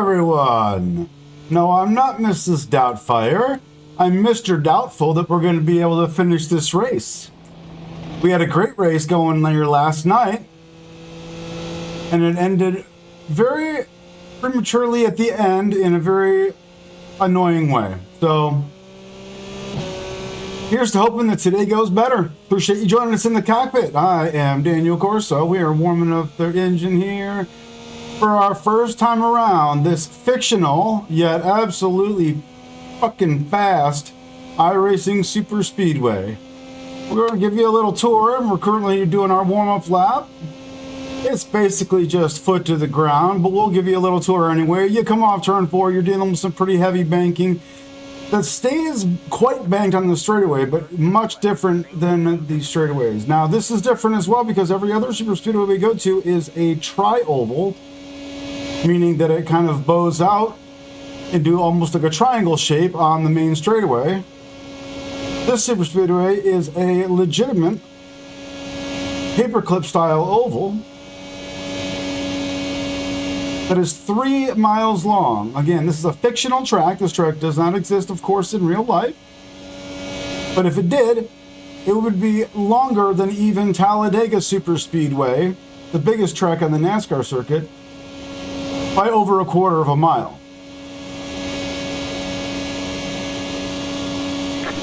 everyone! No, I'm not Mrs. Doubtfire. I'm Mr. Doubtful that we're going to be able to finish this race. We had a great race going there last night, and it ended very prematurely at the end in a very annoying way. So, here's to hoping that today goes better. Appreciate you joining us in the cockpit. I am Daniel Corso. We are warming up the engine here for our first time around this fictional, yet absolutely fucking fast iRacing Super Speedway. We're going to give you a little tour. We're currently doing our warm-up lap. It's basically just foot to the ground, but we'll give you a little tour anyway. You come off turn 4, you're dealing with some pretty heavy banking. The stays quite banked on the straightaway, but much different than the straightaways. Now, this is different as well because every other Super Speedway we go to is a tri-oval, meaning that it kind of bows out into almost like a triangle shape on the main straightaway. This Super Speedway is a legitimate paperclip style oval that is 3 miles long. Again, this is a fictional track. This track does not exist, of course, in real life. But if it did, it would be longer than even Talladega Super Speedway, the biggest track on the NASCAR circuit, by over a quarter of a mile.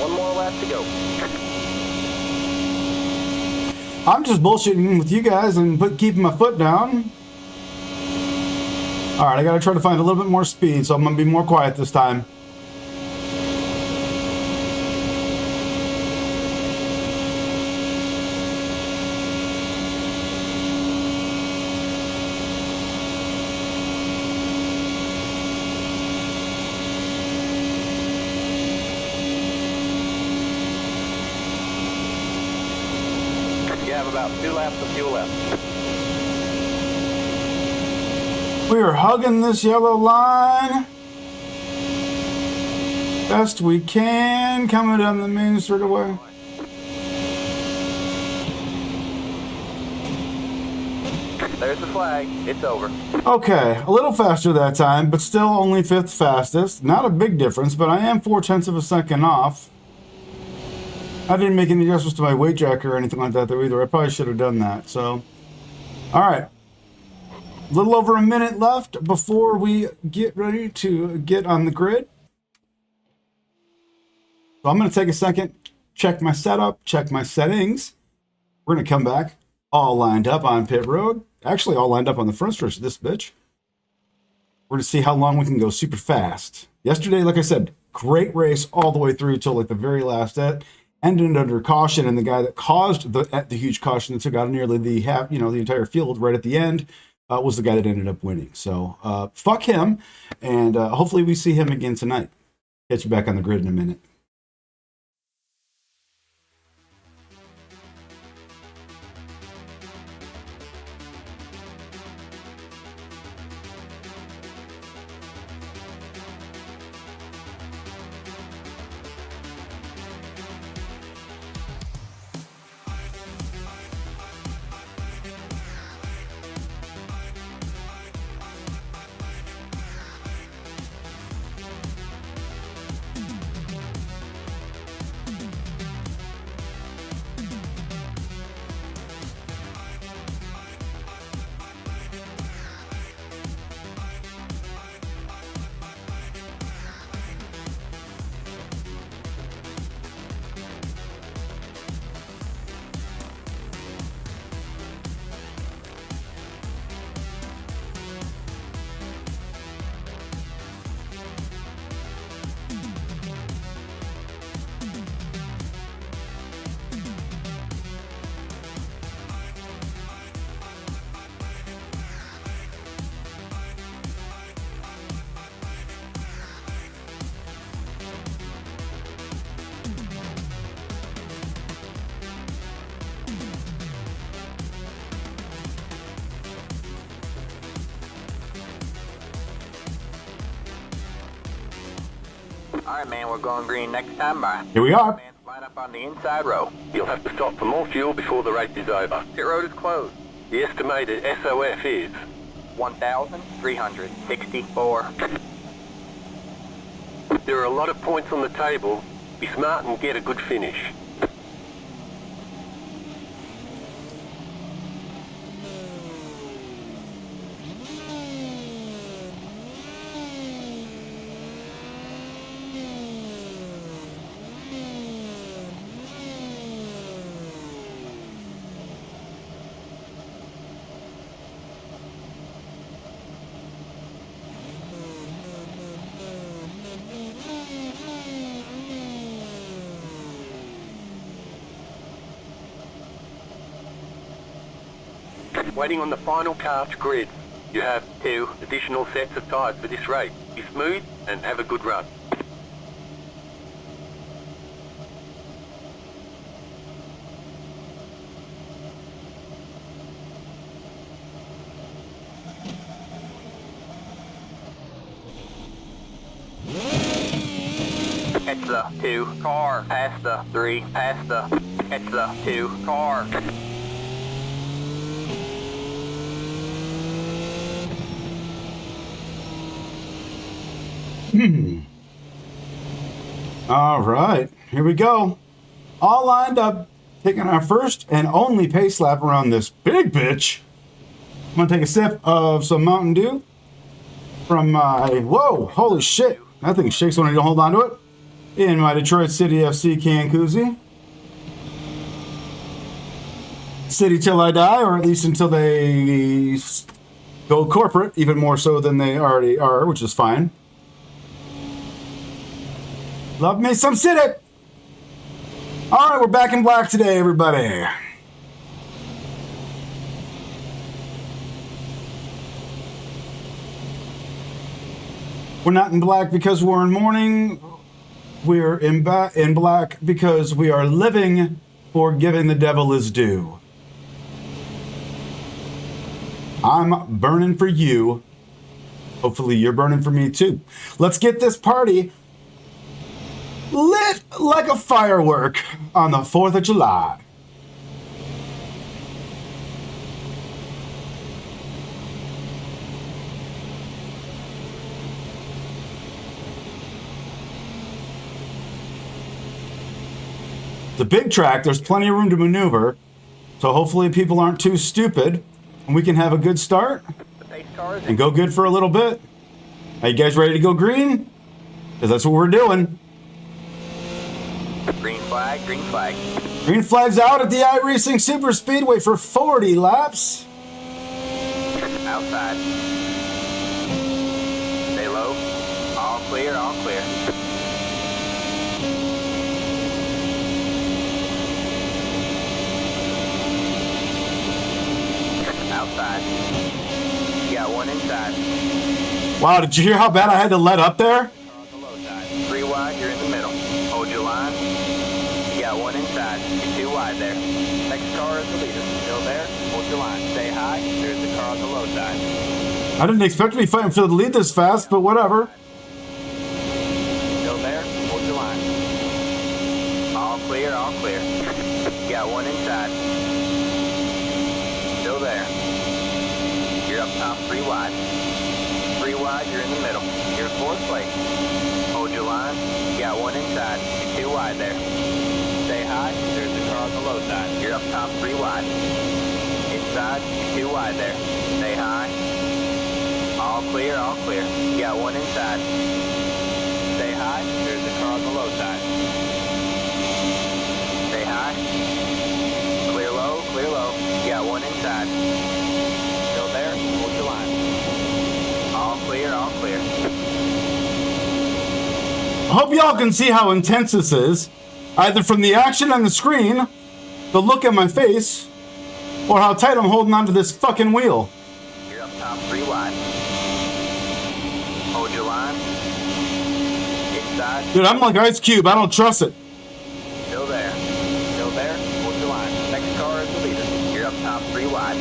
One more lap to go. I'm just bullshitting with you guys and keeping my foot down. Alright, I gotta try to find a little bit more speed, so I'm gonna be more quiet this time. You have about 2 laps of fuel left. We are hugging this yellow line best we can, coming down the main straightaway. There's the flag. It's over. Okay, a little faster that time, but still only 5th fastest. Not a big difference, but I am 0.4 of a second off. I didn't make any adjustments to my weight jacker or anything like that though either. I probably should have done that. So, all right. A little over a minute left before we get ready to get on the grid. So I'm going to take a second, check my setup, check my settings. We're going to come back all lined up on pit road. Actually, all lined up on the front stretch of this bitch. We're going to see how long we can go super fast. Yesterday, like I said, great race all the way through till like the very last set. Ended under caution, and the guy that caused the huge caution that took out nearly the entire field right at the end was the guy that ended up winning. So fuck him, and hopefully we see him again tonight. Get you back on the grid in a minute. Alright, man, we're going green next time. Bye. Here we are. Man, line up on the inside row. You'll have to stop for more fuel before the race is over. Pit road is closed. The estimated SOF is 1,364. There are a lot of points on the table. Be smart and get a good finish. Waiting on the final car to grid. You have 2 additional sets of tyres for this race. Be smooth and have a good run. It's the 2 car, past the 3, past the, it's the 2 car. All right, here we go. All lined up, taking our first and only pace lap around this big bitch. I'm gonna take a sip of some Mountain Dew from my, whoa, holy shit. That thing shakes when I don't hold on to it. In my Detroit City FC can koozie. City till I die, or at least until they go corporate, even more so than they already are, which is fine. Love me some City. All right, we're back in black today, everybody. We're not in black because we're in mourning. We're in black because we are living for giving the devil his due. I'm burning for you. Hopefully you're burning for me too. Let's get this party lit like a firework on the 4th of July. The big track, there's plenty of room to maneuver, so hopefully people aren't too stupid and we can have a good start and go good for a little bit. Are you guys ready to go green? Because that's what we're doing. Green flag, green flag. Green flag's out at the iRacing Super Speedway for 40 laps. Outside. Stay low. All clear, all clear. Outside. You got one inside. Wow, did you hear how bad I had to let up there? On the low side. 3 wide, you're in the middle. Hold your line. You got one inside. You're 2 wide there. Next car is the leader. Still there. Hold your line. Stay high. There's the car on the low side. I didn't expect to be fighting for the lead this fast, but whatever. Still there. Hold your line. All clear, all clear. You got one inside. Still there. You're up top 3 wide. 3 wide, you're in the middle. You're 4th place. Hold your line. You got one inside. You're 2 wide there. Stay high. There's the car on the low side. You're up top 3 wide. Inside, you're 2 wide there. Stay high. All clear, all clear. You got one inside. Stay high. There's the car on the low side. Stay high. Clear low, clear low. You got one inside. Still there? Hold your line. All clear, all clear. I hope y'all can see how intense this is, either from the action on the screen, the look at my face, or how tight I'm holding onto this fucking wheel. You're up top 3 wide. Hold your line. Inside. Dude, I'm like Ice Cube. I don't trust it. Still there. Still there. Hold your line. Next car is the leader. You're up top 3 wide.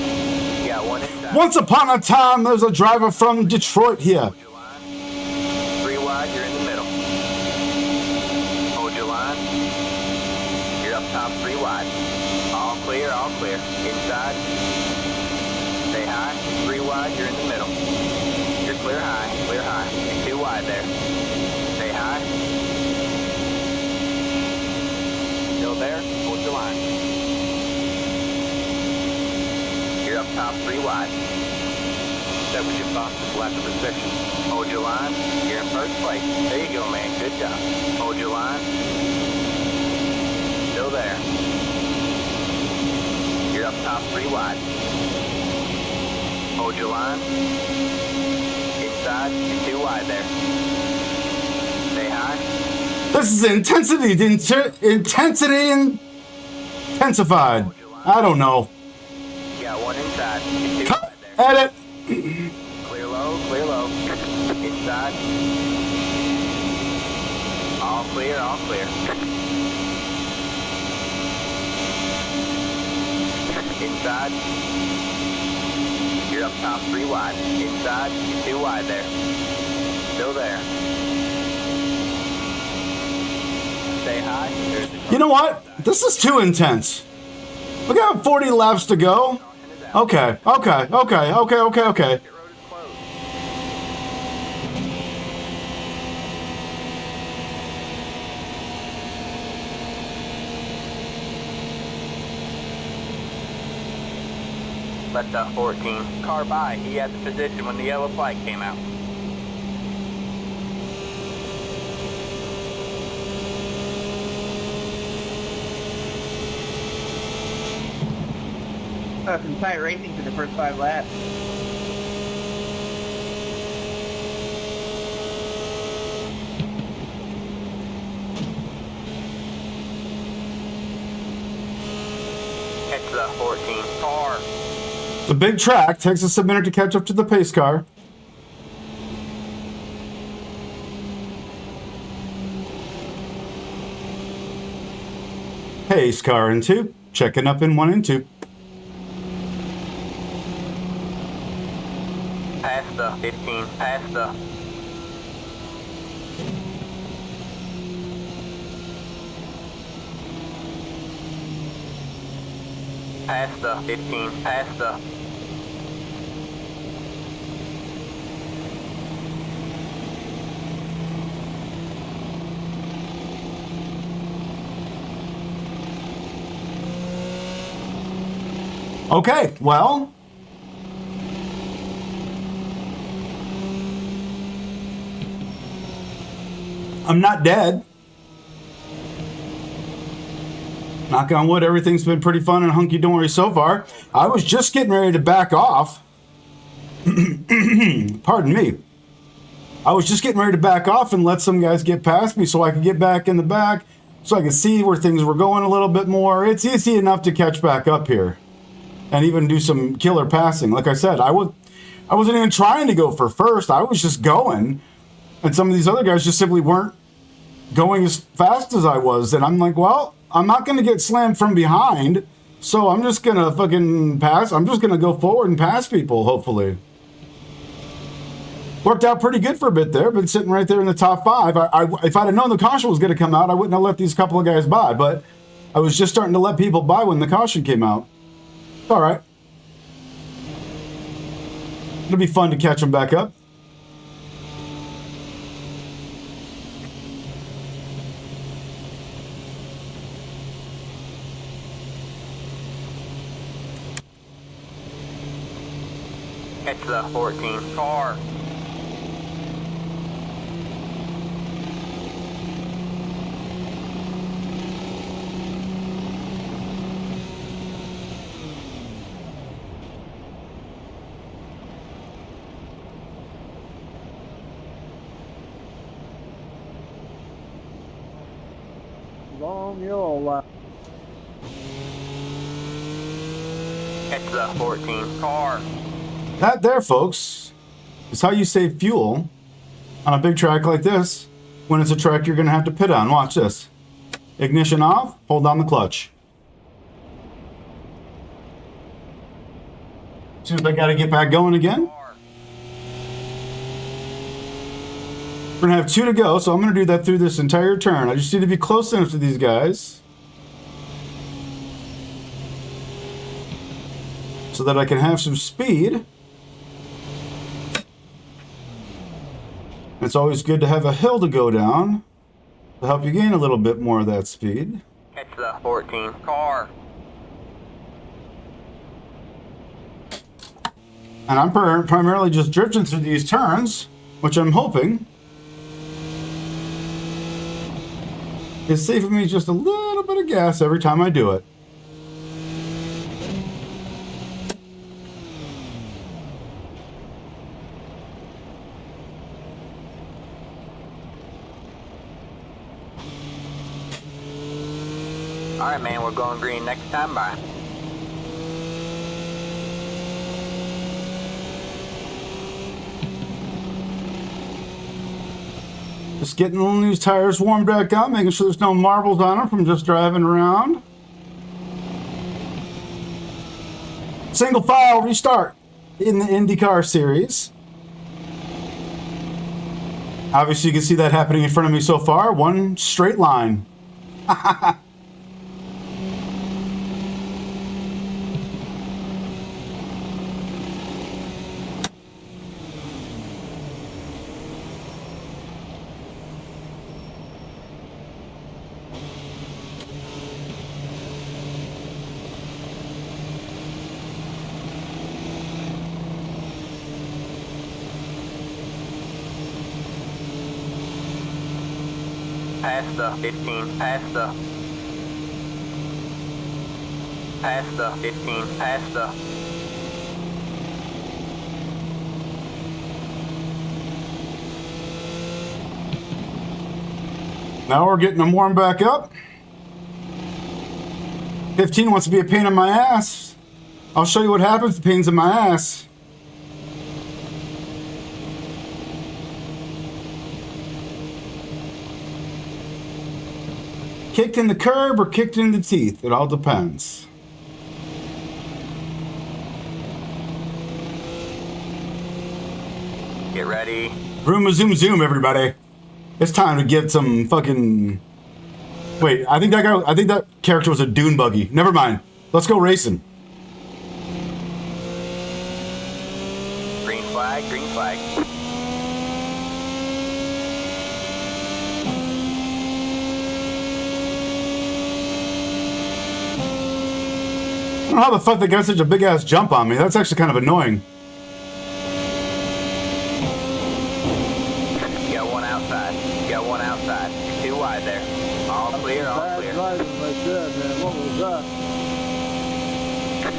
You got one inside. Once upon a time, there's a driver from Detroit here. Hold your line. 3 wide. You're in the middle. Hold your line. You're up top 3 wide. All clear, all clear. Inside. Stay high. 3 wide. You're in the middle. That was your fastest lap of the session. Hold your line. You're in first place. There you go, man. Good job. Hold your line. Still there. You're up top 3 wide. Hold your line. Inside, you're 2 wide there. Stay high. This is intensity intensified. I don't know. You got 1 inside. You're 2 wide there. Edit. Clear low, clear low. Inside. All clear, all clear. Inside. You're up top 3 wide. Inside, you're 2 wide there. Still there. Stay high. You know what? This is too intense. We got 40 laps to go. Okay. Left up 14. Car by. He had the position when the yellow flag came out. Some tight racing for the first 5 laps. Catch the 14 car. The big track takes us a minute to catch up to the pace car. Pace car in 2, checking up in 1 and 2. Past the 15. Past the. Past the 15. Past the. Okay, well, I'm not dead. Knock on wood, everything's been pretty fun and hunky-dory so far. I was just getting ready to back off. Pardon me. I was just getting ready to back off and let some guys get past me so I could get back in the back, so I could see where things were going a little bit more. It's easy enough to catch back up here and even do some killer passing. Like I said, I wasn't even trying to go for first. I was just going, and some of these other guys just simply weren't going as fast as I was. And I'm like, well, I'm not going to get slammed from behind, so I'm just going to fucking pass. I'm just going to go forward and pass people, hopefully. Worked out pretty good for a bit there. Been sitting right there in the top 5. If I'd have known the caution was going to come out, I wouldn't have let these couple of guys by. But I was just starting to let people by when the caution came out. It's all right. It'll be fun to catch them back up. Catch the 14 car. Long yellow line. Catch the 14 car. That there, folks, is how you save fuel on a big track like this when it's a track you're going to have to pit on. Watch this. Ignition off, hold down the clutch. See if I got to get back going again. We're going to have 2 to go, so I'm going to do that through this entire turn. I just need to be close enough to these guys so that I can have some speed. It's always good to have a hill to go down to help you gain a little bit more of that speed. Catch the 14 car. And I'm primarily just drifting through these turns, which I'm hoping is saving me just a little bit of gas every time I do it. All right, man, we're going green next time. Bye. Just getting all these tires warmed back up, making sure there's no marbles on them from just driving around. Single file restart in the IndyCar Series. Obviously, you can see that happening in front of me so far. One straight line. Past the 15, past the 15, past the. Now we're getting them warmed back up. 15 wants to be a pain in my ass. I'll show you what happens to pains in my ass. Kicked in the curb or kicked in the teeth. It all depends. Get ready. Vroom zoom zoom, everybody. It's time to get some fucking. Wait, I think that character was a dune buggy. Never mind. Let's go racing. Green flag, green flag. I don't know how the fuck they got such a big ass jump on me. That's actually kind of annoying. You got one outside. You got one outside. You're too wide there. All clear, all Bad clear. driving right there, man. What was that?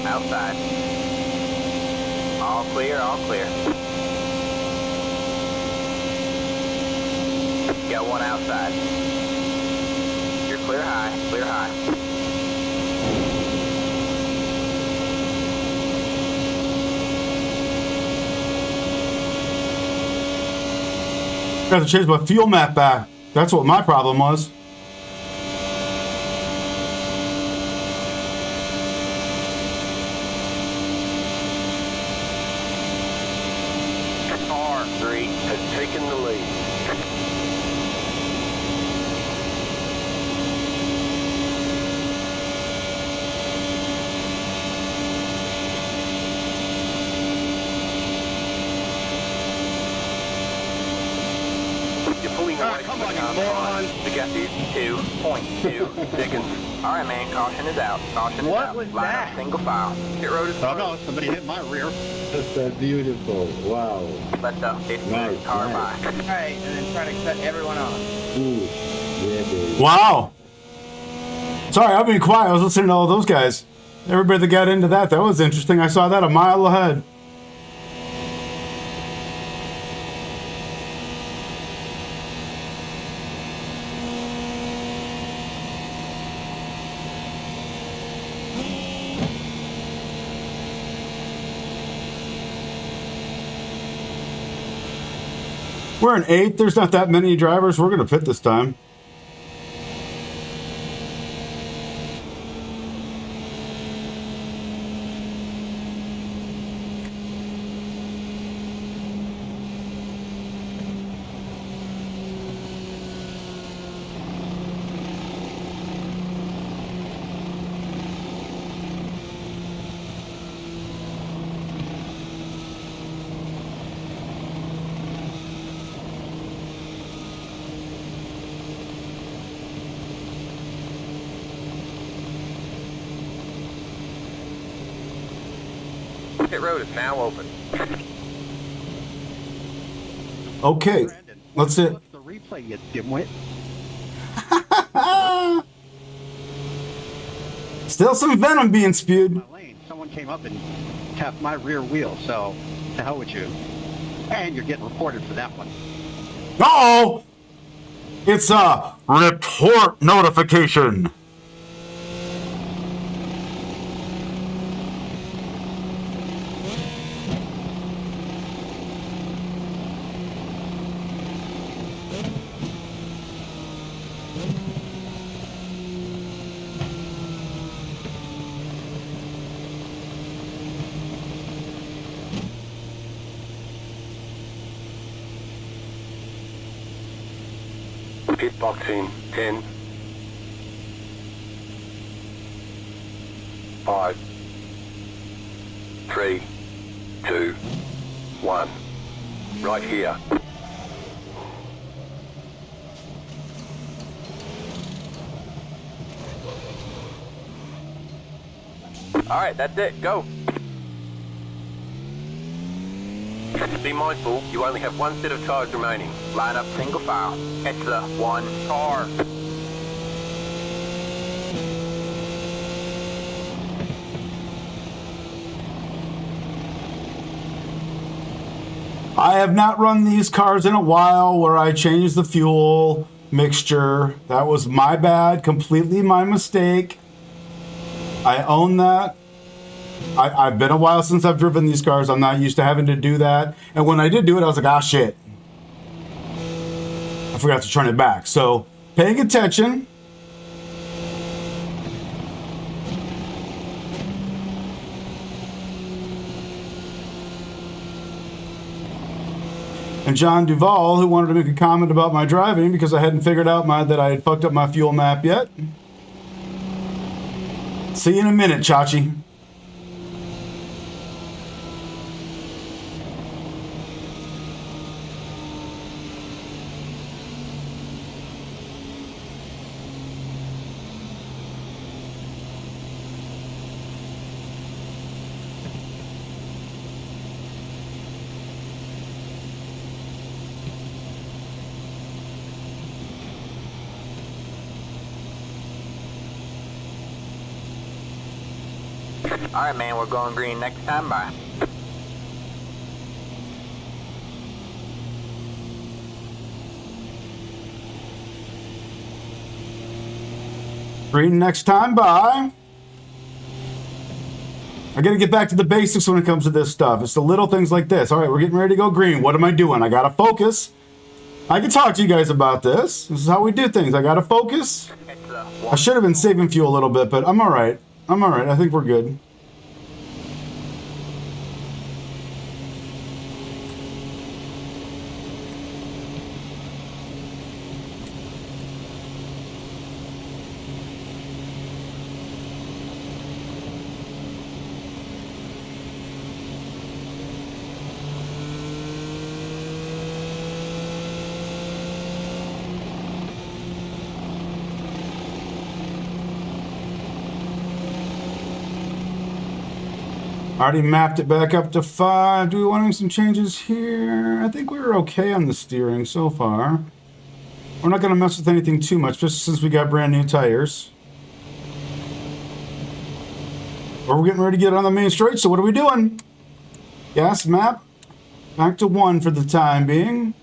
Outside. All clear, all clear. You got one outside. You're clear high, clear high. I have to change my fuel map back. That's what my problem was. R3 has taken the lead. You're pulling away from the car. The gap is 2.2 seconds. All right, man, caution is out. Caution is What out. was Line that? up single file. Pit road is Oh closed. no, somebody hit my rear. That's beautiful. Wow. Let the 15 Nice, car nice. by. Right, and then try to cut everyone off. Ooh. Yeah, baby. Wow. Sorry, I've been quiet. I was listening to all those guys. Everybody that got into that was interesting. I saw that a mile ahead. We're in 8th. There's not that many drivers. We're going to pit this time. Pit road is now open. Okay, Brandon, let's see. what's the replay, you dimwit? Still some venom being spewed. My lane, someone came up and tapped my rear wheel, so to hell with you. And you're getting reported for that one. Oh, it's a report notification. Pit box in 10, 5, 3, 2, 1. Right here. Alright, that's it. Go. Be mindful, you only have one set of tyres remaining. Line up single file. It's the one car. I have not run these cars in a while where I changed the fuel mixture. That was my bad, completely my mistake. I own that. I've been a while since I've driven these cars. I'm not used to having to do that. And when I did do it, I was like, ah, shit. I forgot to turn it back. So paying attention. And John Duvall, who wanted to make a comment about my driving because I hadn't figured out that I had fucked up my fuel map yet. See you in a minute, Chachi. Alright, man, we're going green next time. Bye. Green next time, bye. I gotta get back to the basics when it comes to this stuff. It's the little things like this. All right, we're getting ready to go green. What am I doing? I gotta focus. I can talk to you guys about this. This is how we do things. I gotta focus. It's the I should have been saving fuel a little bit, but I'm all right. I'm all right. I think we're good. Already mapped it back up to 5. Do we want to make some changes here? I think we were okay on the steering so far. We're not going to mess with anything too much, just since we got brand new tires. But we're getting ready to get on the main straight, so what are we doing? Gas map. Back to 1 for the time being.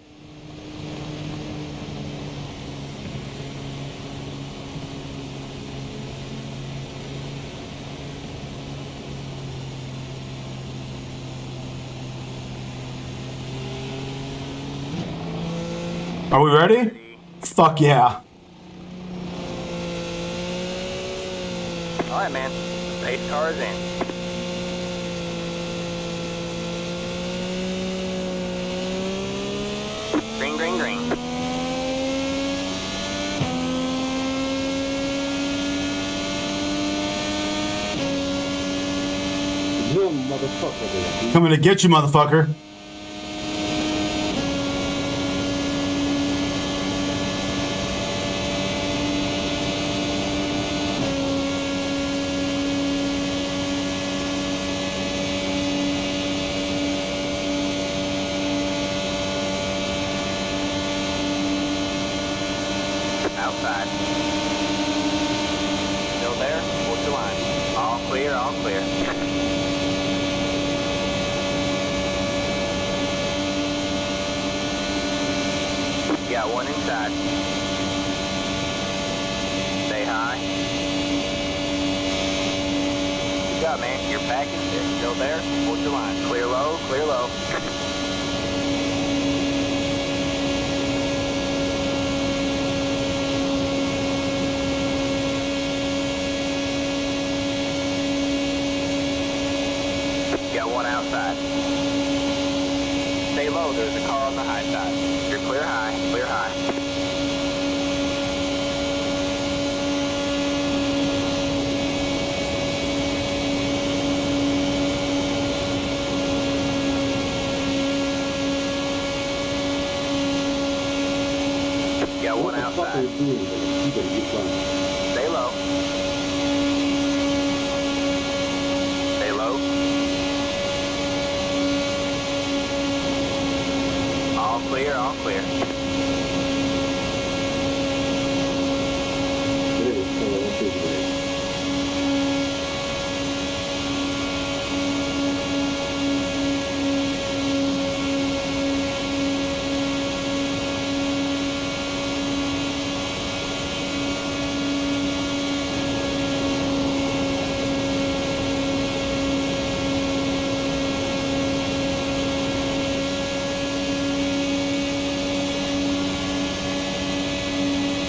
Are we ready? Fuck yeah. Alright, man. Race car is in. Green, green, green. Zoom, motherfucker. Coming to get you, motherfucker. outside. Still there? Hold your line. All clear, all clear. Got one inside. Stay high. Good job, man. You're back in there. Still there? Hold your line. Clear low, clear low. Got one outside. Stay low, there's a car on the high side. You're clear high, clear high. Got one What the fuck are outside. you doing, man? You better get fun. Stay low. Stay low. All clear, all clear. There it is, fella, that's it, man.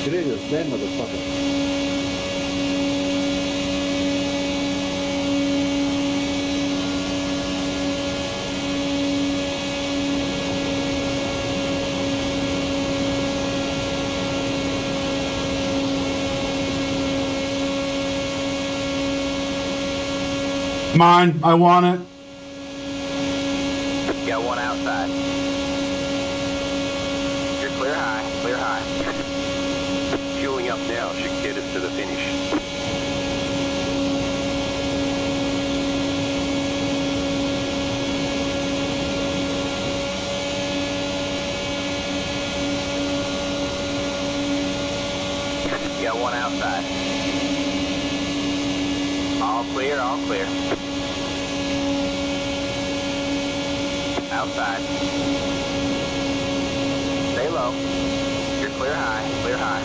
Get in there, that motherfucker. Mine. I want it. Got one outside. You're clear high, clear high. Fueling up now should get us to the finish. Got one outside. All clear, all clear. Outside. Stay low. You're clear high, clear high.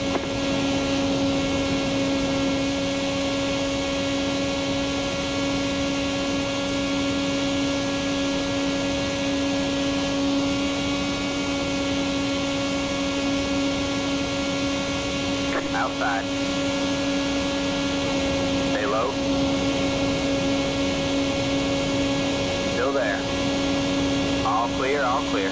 Outside. Stay low. Still there. All clear, all clear.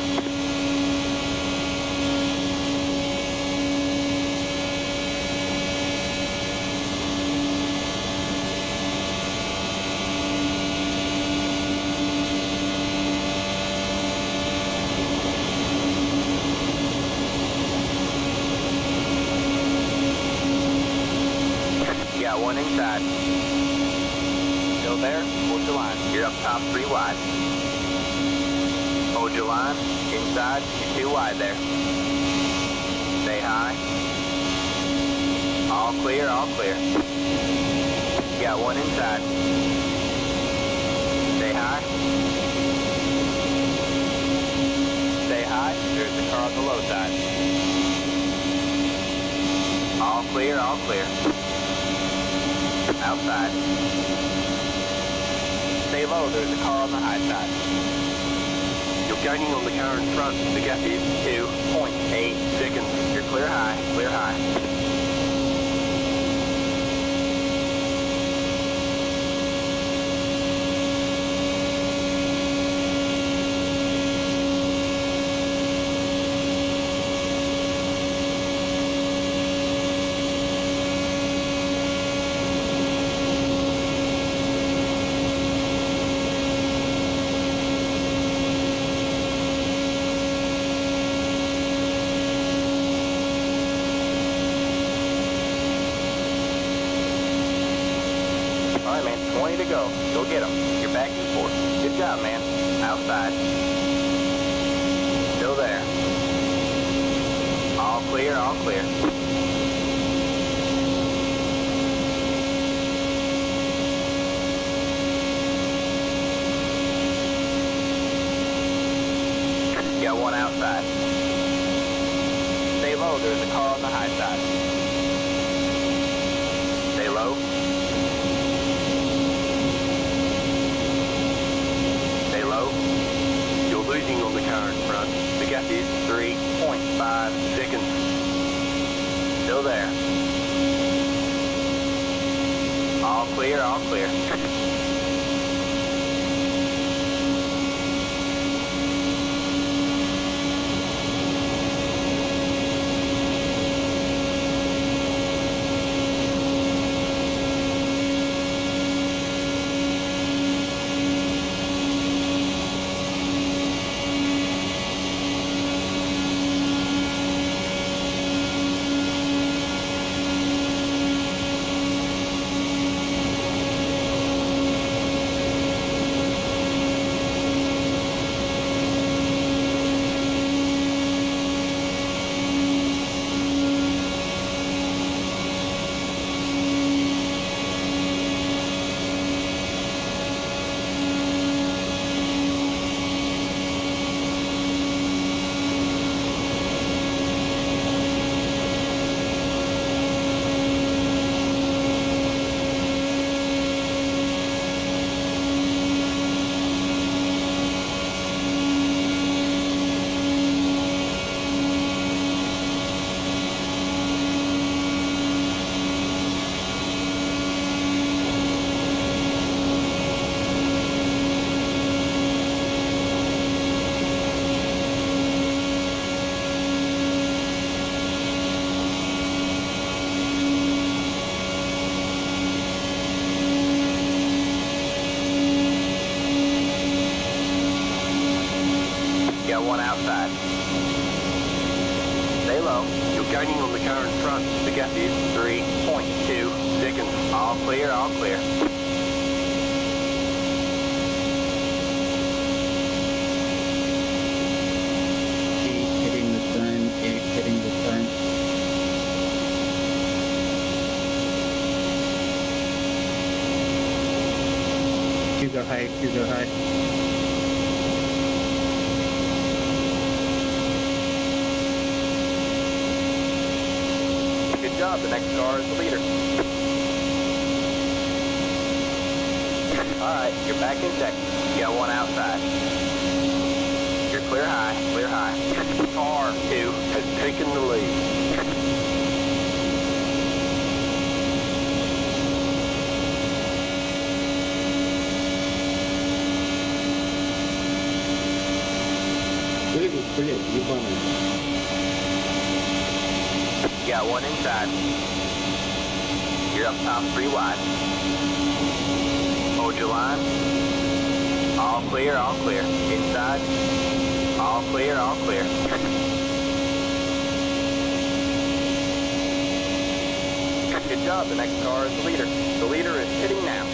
Got one inside. Still there? Hold your line. You're up top 3 wide. Hold your line. Inside, you're 2 wide there. Stay high. All clear, all clear. Got one inside. Stay high. Stay high. There's the car on the low side. All clear, all clear. Outside. Stay low, there's a car on the high side. You're gaining on the car in front. The gap is 2.8 seconds. You're clear high, clear high. All right, man, 20 to go. Go get them. You're back and forth. Good job, man. Outside. Still there. All clear, all clear. There is a car on the high side. Stay low. Stay low. You're losing on the car in front. The gap is 3.5 seconds. Still there. All clear, all clear. Got one outside. Stay low. You're gaining on the car in front. The gap is 3.2 seconds. All clear, all clear. Keep hitting the turn, keep hitting the turn. You go high, you go high. Good job. The next car is the leader. All right, you're back in second. You got one outside. You're clear high, clear high. Car 2 Has taken the lead. Very good, brilliant. You won it. You got one inside. You're up top 3 wide. Hold your line. All clear, all clear. Inside. All clear, all clear. Good job. The next car is the leader. The leader is sitting now.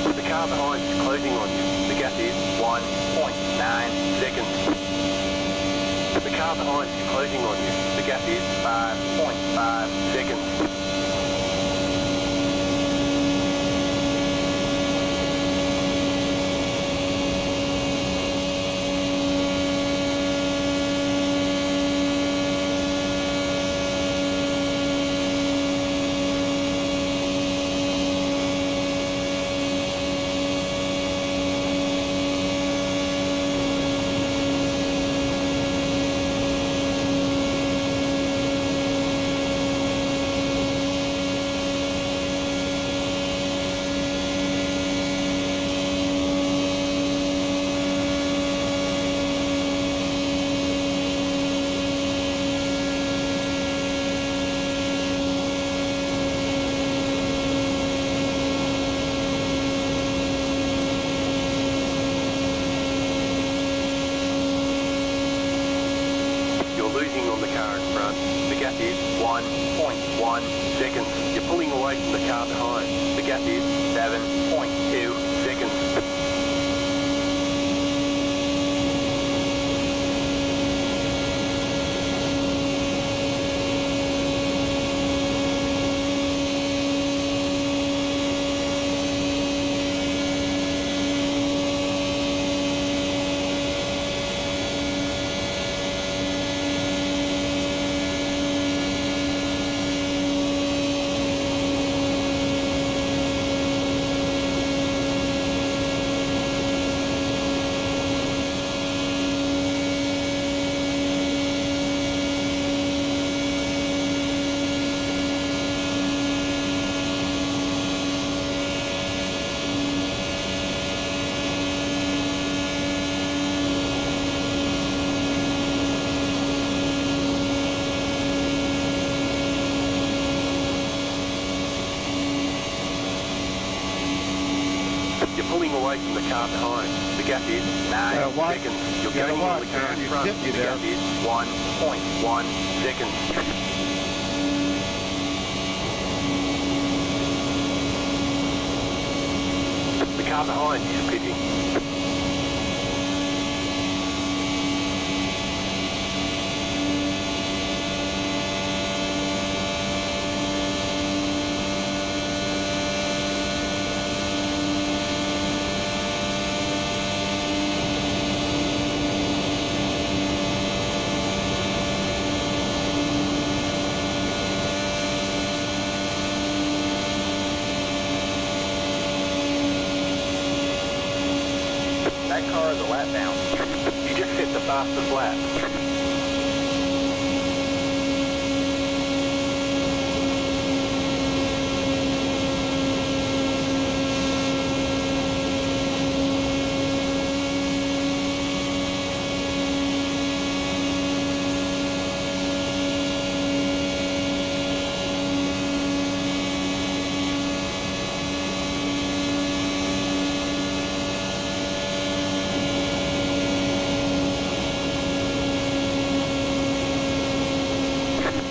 The car behind is closing on you. The gap is 1.9 seconds. The car behind is closing on you. The gap is 5.5 seconds. seconds. You're pulling away from the car behind. The gap is 7.2 seconds. You're pulling away from the car behind. The gap is 9 watch. seconds. You're You gotta gaining on the watch, car man. in You front. tip me The there. gap is 1.1 seconds. The car behind is pitching. That car is a lap down. You just hit the fastest lap.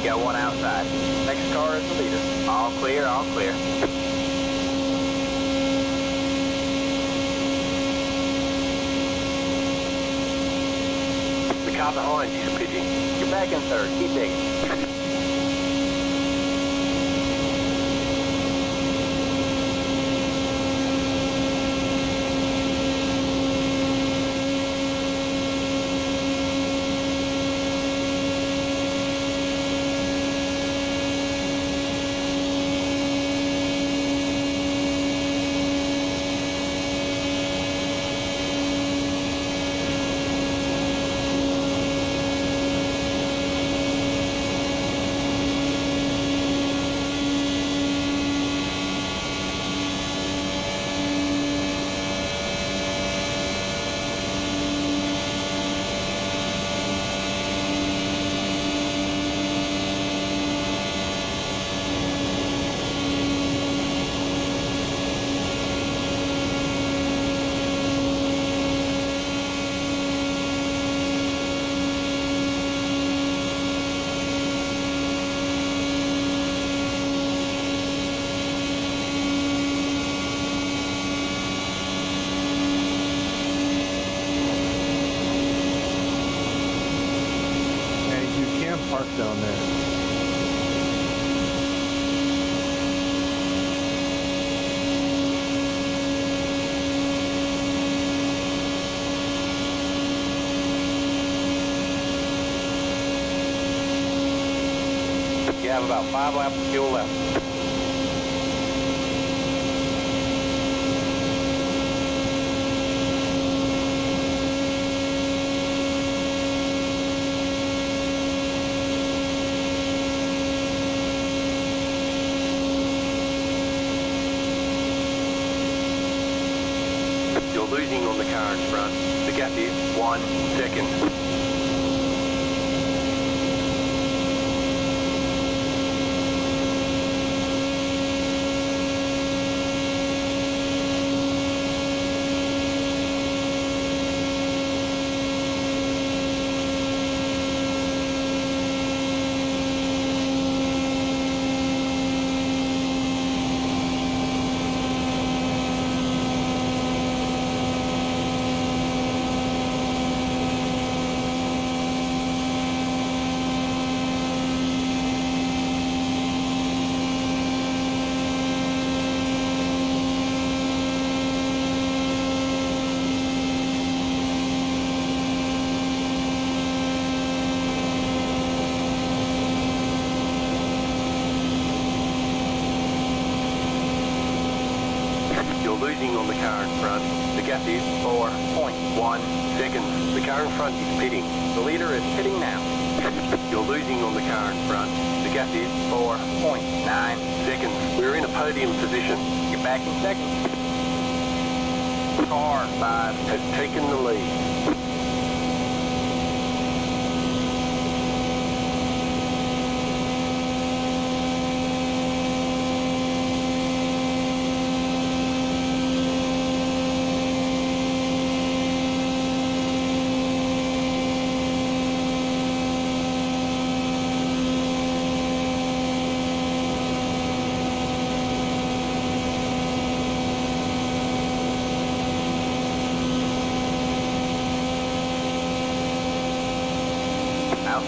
Got one outside. Next car is the leader. All clear, all clear. The car behind is pitching. You're back in third. Keep digging. Park down there. You have about 5 laps of fuel left. You're losing on the car in front. The gap is 1 second. losing on the car in front. The gap is 4.1 seconds. The car in front is pitting. The leader is pitting now. You're losing on the car in front. The gap is 4.9 seconds. We're in a podium position. You're back in second. Car 5 Has taken the lead.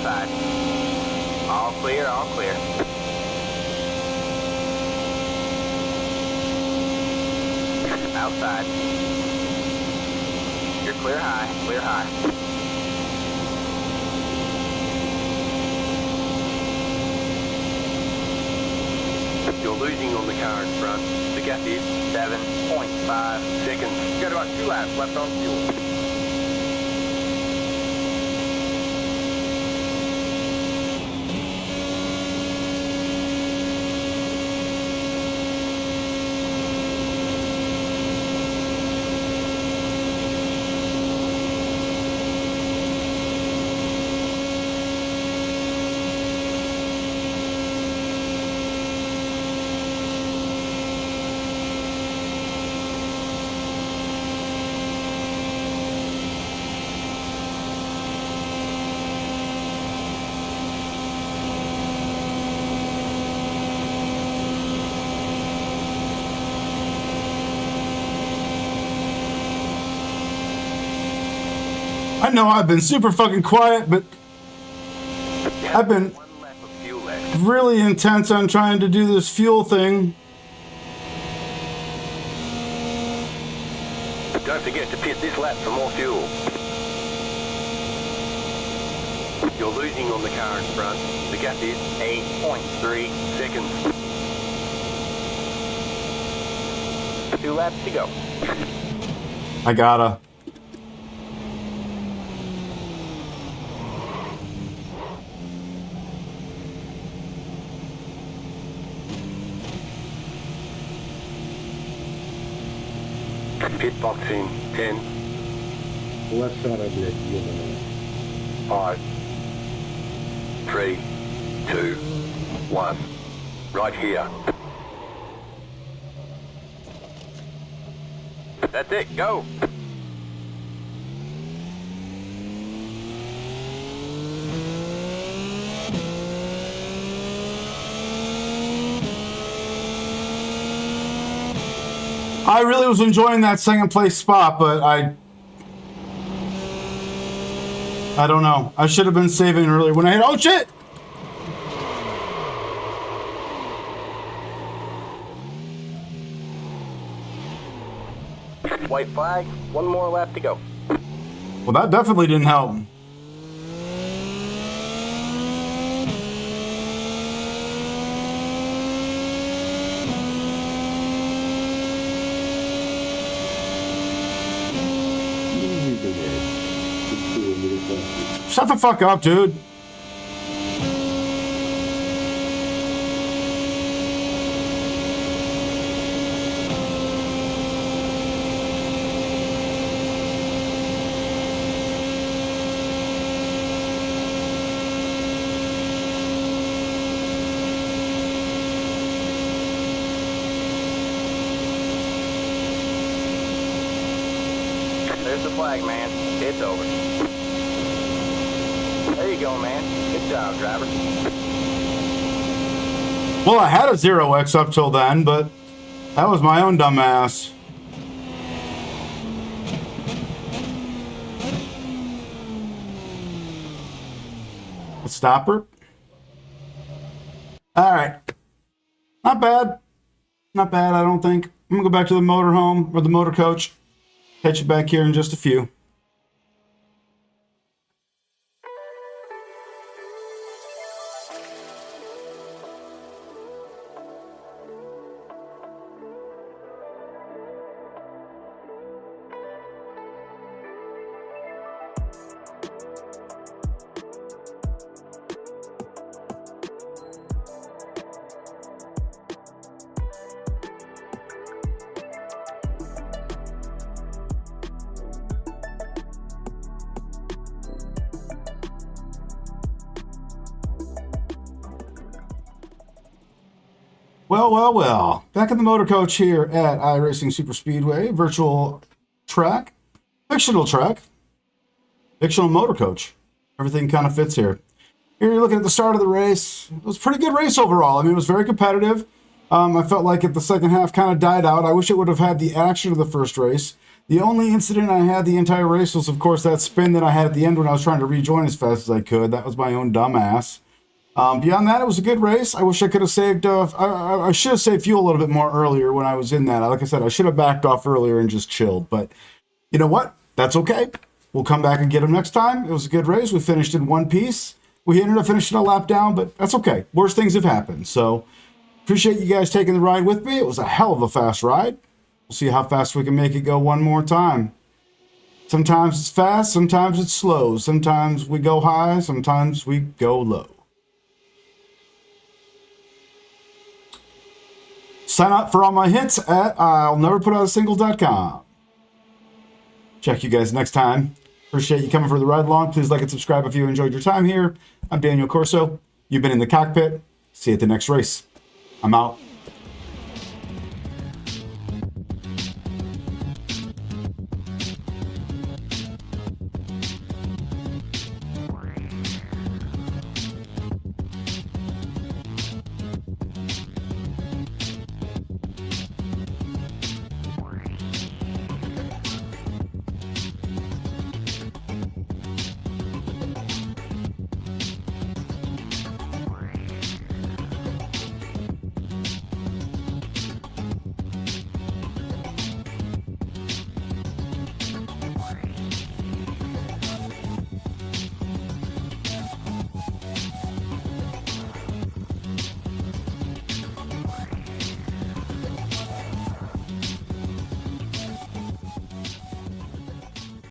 outside. All clear, all clear. Outside. You're clear high, clear high. You're losing on the car in front. The gap is 7.5 seconds. You got about 2 laps left on fuel. I know I've been super fucking quiet, but I've been one lap of fuel left. really intense on trying to do this fuel thing. Don't forget to pit this lap for more fuel. You're losing on the car in front. The gap is 8.3. seconds. 2 laps to go. I gotta. Pit box in 10, Left side of the unit. 5, 3, 2, 1. Right here. That's it, go. I really was enjoying that second place spot, but I don't know. I should have been saving earlier when I hit. Oh shit! White flag, 1 more lap to go. Well, that definitely didn't help. Shut the fuck up, dude. There's the flag, man. It's over. There you go, man. Good job, driver. Well, I had a 0x up till then, but that was my own dumb ass. A stopper. All right. Not bad. Not bad, I don't think. I'm going to go back to the motorhome or the motor coach. Catch you back here in just a few. Well, well, well. Back in the motor coach here at iRacing Super Speedway, virtual track, fictional motor coach. Everything kind of fits here. Here you're looking at the start of the race. It was a pretty good race overall. I mean, it was very competitive. I felt like the second half kind of died out. I wish it would have had the action of the first race. The only incident I had the entire race was, of course, that spin that I had at the end when I was trying to rejoin as fast as I could. That was my own dumb ass. Beyond that, it was a good race. I wish I could have saved, I should have saved fuel a little bit more earlier when I was in that. Like I said, I should have backed off earlier and just chilled. But you know what? That's okay. We'll come back and get them next time. It was a good race. We finished in one piece. We ended up finishing a lap down, but that's okay. Worse things have happened. So appreciate you guys taking the ride with me. It was a hell of a fast ride. We'll see how fast we can make it go one more time. Sometimes it's fast, sometimes it's slow. Sometimes we go high, sometimes we go low. Sign up for all my hits at I'llNeverPutOutAsingle.com. Check you guys next time. Appreciate you coming for the ride along. Please like and subscribe if you enjoyed your time here. I'm Daniel Corso. You've been in the cockpit. See you at the next race. I'm out.